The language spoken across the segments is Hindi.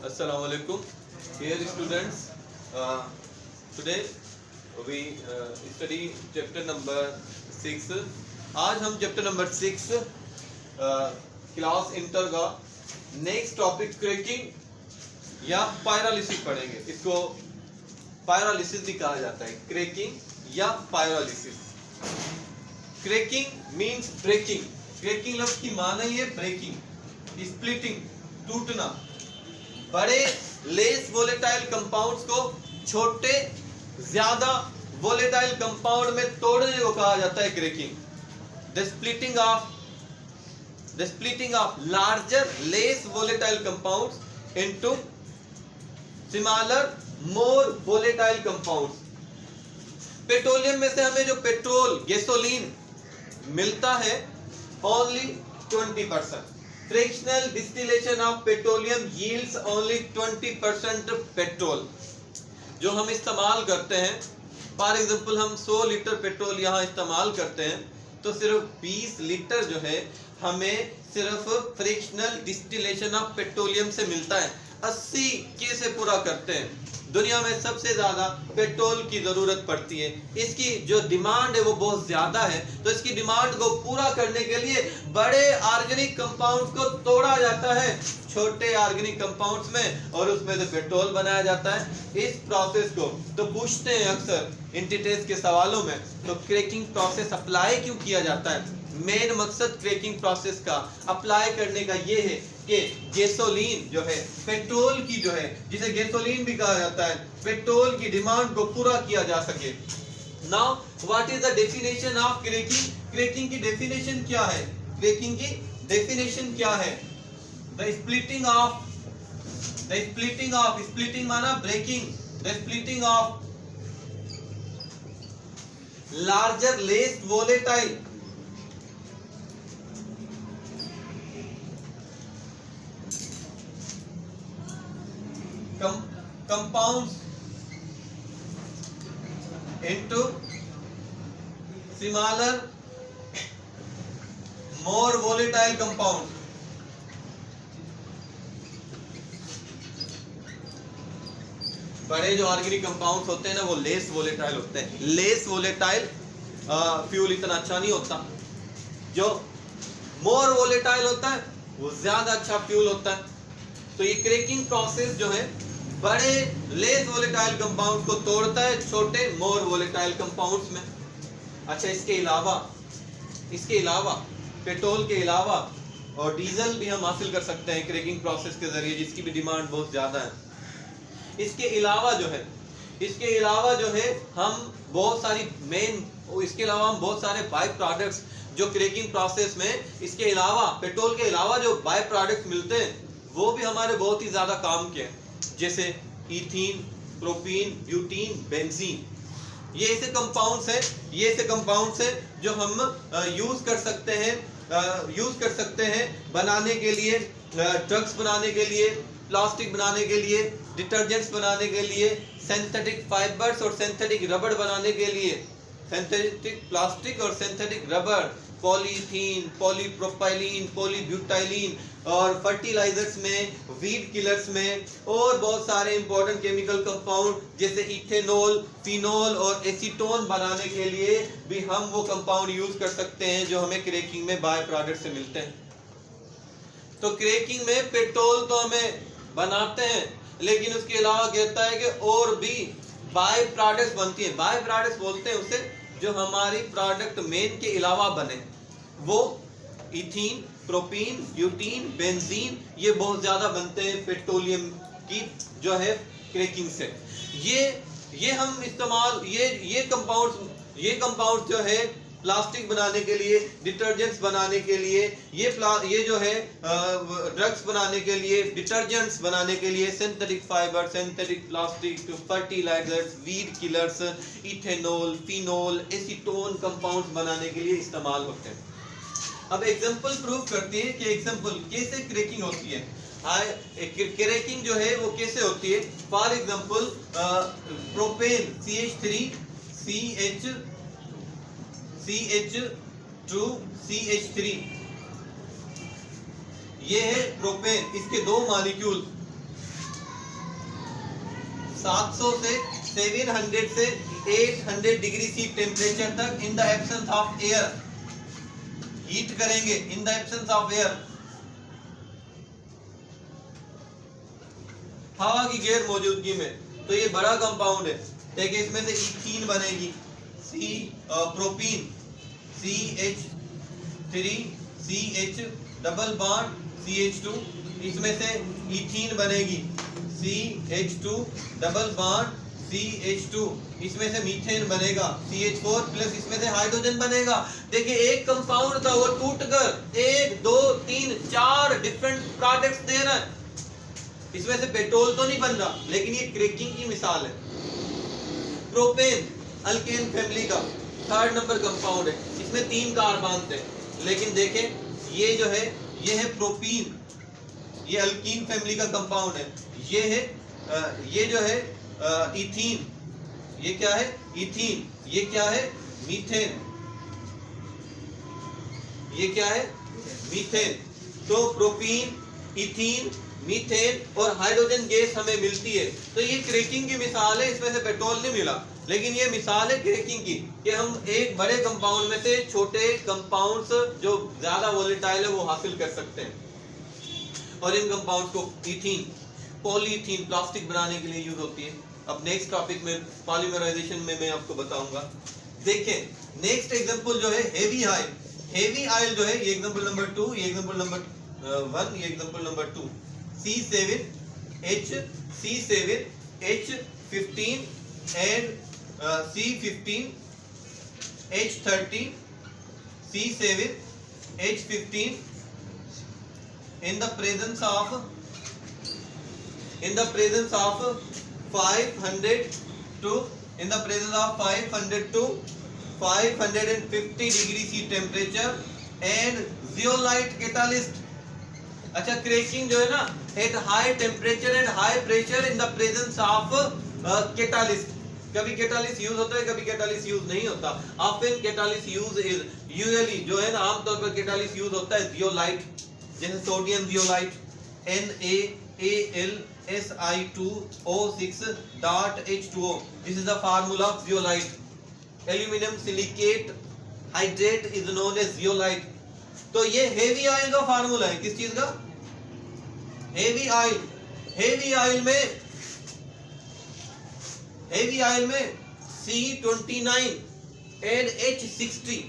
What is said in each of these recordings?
Assalamu alaikum. Dear students, today we study chapter number 6. आज हम चैप्टर नंबर 6 क्लास इंटर का नेक्स्ट टॉपिक क्रैकिंग या पायरालिसिस पढ़ेंगे। इसको पायरालिसिस भी कहा जाता है, क्रैकिंग या pyrolysis. Cracking means breaking. Cracking लफ्ज की माना ही है ब्रेकिंग, स्प्लिटिंग, टूटना। बड़े लेस वोलेटाइल कंपाउंड्स को छोटे ज्यादा वोलेटाइल कंपाउंड में तोड़ने को कहा जाता है cracking. The splitting of larger less volatile compounds into smaller more volatile compounds। Petroleum में से हमें जो पेट्रोल गैसोलीन मिलता है only 20%। Fractional distillation of petroleum yields only 20% petrol. जो हम इस्तेमाल करते हैं, फॉर एग्जांपल हम 100 लीटर पेट्रोल यहाँ इस्तेमाल करते हैं तो सिर्फ 20 लीटर जो है हमें सिर्फ फ्रैक्शनल डिस्टिलेशन ऑफ पेट्रोलियम से मिलता है। 80 कैसे पूरा करते हैं? दुनिया में सबसे ज्यादा पेट्रोल की जरूरत पड़ती है, इसकी जो डिमांड है वो बहुत ज्यादा है, तो इसकी डिमांड को पूरा करने के लिए बड़े ऑर्गेनिक कंपाउंड्स को तोड़ा जाता है छोटे ऑर्गेनिक कंपाउंड्स में और उसमें से पेट्रोल बनाया जाता है। इस प्रोसेस को तो पूछते हैं अक्सर इंटीटेस्ट के सवालों में, तो क्रैकिंग प्रोसेस अप्लाई क्यों किया जाता है? मेन मकसद क्रैकिंग प्रोसेस का अप्लाई करने का ये है कि गैसोलीन जो है, पेट्रोल की जो है, जिसे गैसोलीन भी कहा जाता है, पेट्रोल की डिमांड को पूरा किया जा सके। Now what is the definition of cracking? Cracking की डेफिनेशन क्या है? क्रैकिंग की डेफिनेशन क्या है? द स्प्लिटिंग माना breaking, the splitting of larger less volatile compounds into smaller more volatile compounds। बड़े जो ऑर्गेनिक कंपाउंड्स होते हैं ना वो लेस वोलेटाइल होते हैं। लेस वोलेटाइल फ्यूल इतना अच्छा नहीं होता, जो मोर वोलेटाइल होता है वो ज्यादा अच्छा फ्यूल होता है। तो ये क्रैकिंग प्रोसेस जो है बड़े लेस वोलेटाइल कंपाउंड को तोड़ता है छोटे मोर वोलेटाइल कंपाउंड्स में। अच्छा, इसके अलावा पेट्रोल के अलावा और डीजल भी हम हासिल कर सकते हैं क्रैकिंग प्रोसेस के जरिए, जिसकी भी डिमांड बहुत ज्यादा है। इसके अलावा जो है हम बहुत सारे बाय प्रोडक्ट्स जो क्रैकिंग प्रोसेस में, इसके अलावा पेट्रोल के अलावा जो बाय प्रोडक्ट्स मिलते हैं वो भी हमारे बहुत ही ज्यादा काम के हैं, जैसे इथीन, प्रोपीन, ब्यूटीन, बेंजीन। ये ऐसे कंपाउंड्स हैं जो हम यूज कर सकते हैं बनाने के लिए, ड्रग्स बनाने के लिए, प्लास्टिक बनाने के लिए, डिटर्जेंट्स बनाने के लिए, सिंथेटिक फाइबर्स और सिंथेटिक रबड़ बनाने के लिए, सिंथेटिक प्लास्टिक और सिंथेटिक रबड़, पॉलीथीन, पॉलीप्रोपाइलीन, पॉलीब्यूटाइलीन और फर्टिलाइजर्स में, वीड किलर्स में और बहुत सारे इंपॉर्टेंट केमिकल कंपाउंड जैसे इथेनॉल, फिनॉल और एसीटोन बनाने के लिए भी हम वो कंपाउंड यूज कर सकते हैं जो हमें क्रैकिंग में बाय प्रोडक्ट से मिलते हैं। तो क्रैकिंग में पेट्रोल तो हमें बनाते हैं, लेकिन उसके अलावा कहता है कि और भी बाय प्रोडक्ट्स बनती हैं। बाय प्रोडक्ट्स बोलते हैं उसे जो हमारी प्रोडक्ट मेन के अलावा बने, वो इथीन, प्रोपीन, ब्यूटीन, बेंजीन, ये बहुत ज्यादा बनते हैं पेट्रोलियम की जो है क्रैकिंग से। ये हम इस्तेमाल ये कंपाउंड जो है प्लास्टिक बनाने के लिए, डिटर्जेंट्स बनाने के लिए, ये जो है ड्रग्स बनाने के लिए, डिटर्जेंट्स बनाने के लिए, synthetic fibre, synthetic plastic, fertilisers, weed killers, ethanol, phenol, acetone compounds बनाने के लिए इस्तेमाल होते हैं। अब एग्जांपल प्रूव करती है कि एग्जांपल कैसे क्रैकिंग होती है। क्रैकिंग जो है वो कैसे होती है? फॉर एग्जांपल प्रोपेन CH2CH3 ये है प्रोपेन, इसके दो मॉलिक्यूल 700 से 700 से 800 डिग्री सी टेम्परेचर तक in the absence of air heat करेंगे, in the absence of air, हवा की गैर मौजूदगी में। तो ये बड़ा कंपाउंड है, देखिए इसमें से इथीन बनेगी, propene CH3 CH double bond CH2, इसमें से इथीन बनेगी CH2 डबल बॉन्ड CH2, इसमें से मीथेन बनेगा CH4 प्लस इसमें से हाइड्रोजन बनेगा। देखिए एक कंपाउंड था वो टूटकर 1 2 3 4 डिफरेंट प्रोडक्ट्स दे रहा है। इसमें से पेट्रोल तो नहीं बन रहा, लेकिन ये क्रैकिंग की मिसाल है। प्रोपेन अल्केन फैमिली का 3rd नंबर कंपाउंड है, इसमें 3 कार्बन थे, लेकिन देखें ये जो है ये है प्रोपीन, ये अल्कीन फैमिली का कंपाउंड है। ये है ये जो है इथीन, ये क्या है इथीन, ये क्या है मीथेन, ये क्या है मीथेन। तो प्रोपीन, इथीन, मीथेन और हाइड्रोजन गैस हमें मिलती है। तो ये क्रैकिंग की मिसाल है, इसमें से पेट्रोल नहीं मिला, लेकिन ये मिसाल है क्रैकिंग की कि हम एक बड़े कंपाउंड में से छोटे कंपाउंड्स जो ज्यादा वोलेटाइल है वो हासिल कर सकते हैं। और इन कंपाउंड्स को इथीन, पॉलीथीन प्लास्टिक बनाने के लिए यूज होती है। अब नेक्स्ट टॉपिक में पॉलीमराइजेशन में मैं आपको बताऊंगा। देखें नेक्स्ट एग्जांपल जो है हेवी ऑयल, हेवी ऑयल जो है ये एग्जांपल नंबर 2, ये एग्जांपल नंबर 1, ये example number 2, C7H15 and C15H30, C7H15 in the presence of 500 to 550 degree C temperature and zeolite catalyst। अच्छा क्रैकिंग जो है ना at high temperature and high pressure in the presence of catalyst. कभी कैटालिस्ट यूज होता है, कभी कैटालिस्ट यूज नहीं होता। Often catalyst use is usually जो है ना आमतौर पर कैटालिस्ट यूज होता है जियोलाइट, जैसे sodium zeolite NaAlSi2O6.H2O, this is the formula of zeolite. Aluminium silicate hydrate is known as zeolite. तो ये हेवी ऑयल का फार्मूला है, किस चीज का हेवी ऑयल। हेवी ऑयल में C29 and H60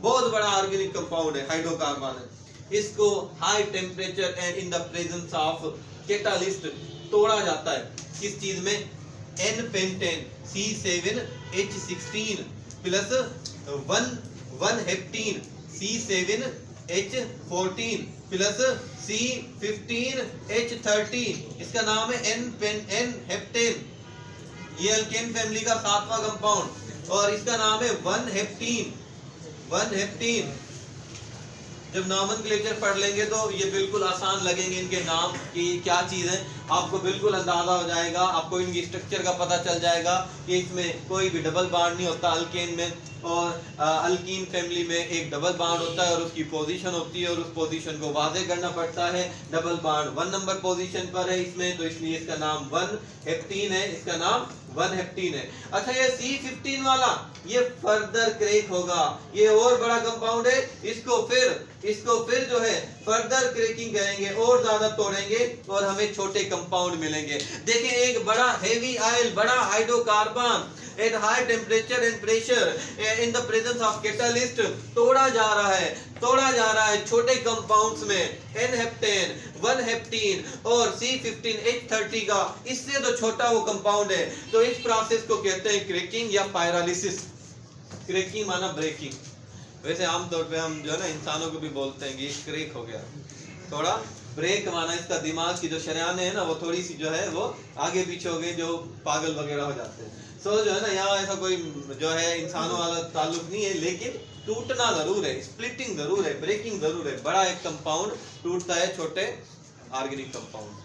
बहुत बड़ा ऑर्गेनिक कंपाउंड है, हाइड्रोकार्बन है। इसको high temperature and in the presence of catalyst तोड़ा जाता है, किस चीज में N-पेंटेन C7H16 plus 1 हेप्टीन C7H14 plus C15H30, इसका नाम है N हेप्टेन। ये अल्केन फैमिली का 7वां कंपाउंड, और इसका नाम है 1 हेप्टीन। जब नॉमेनक्लेचर पढ़ लेंगे तो ये बिल्कुल आसान लगेंगे इनके नाम कि क्या चीज़ है, आपको बिल्कुल अंदाजा हो जाएगा, आपको इनकी स्ट्रक्चर का पता चल जाएगा कि इसमें कोई भी डबल बॉन्ड नहीं होता अल्केन में, और अल्कीन फैमिली में एक डबल बॉन्ड होता है और उसकी पोजीशन होती है और उस पोजीशन को वाज़ेह करना पड़ता है। डबल बॉन्ड 1 नंबर पोजीशन पर है इसमें, तो इसलिए इसका नाम 1 हेप्टीन है, इसका नाम 1 हेप्टीन है। अच्छा ये C15 वाला ये फर्दर क्रैक होगा, ये और बड़ा कंपाउंड है, इसको फिर जो है फर्दर क्रैकिंग करेंगे और ज्यादा तोड़ेंगे और हमें छोटे कंपाउंड मिलेंगे। देखिए एक बड़ा हेवी ऑयल, बड़ा hydrocarbon at high temperature and pressure in the presence of catalyst तोड़ा जा रहा है छोटे कंपाउंड्स में N हेप्टेन, 1 हेप्टीन और C15H30 का, इससे तो छोटा वो कंपाउंड है। तो इस प्रोसेस को कहते हैं क्रैकिंग या पायरालिसिस। क्रैकिंग माना ब्रेकिंग। वैसे आमतौर पे हम जो है ना इंसानों को भी बोलते हैं कि क्रैक हो गया, थोड़ा ब्रेक माना इसका दिमाग की जो शरेयाने है ना वो थोड़ी सी जो है वो आगे पीछे हो गए, जो पागल वगैरह हो जाते हैं। सो जो है ना यहाँ ऐसा कोई जो है इंसानों वाला ताल्लुक नहीं है, लेकिन टूटना जरूर है, स्प्लिटिंग जरूर है, ब्रेकिंग जरूर है। बड़ा एक कंपाउंड टूटता है छोटे ऑर्गेनिक कंपाउंड।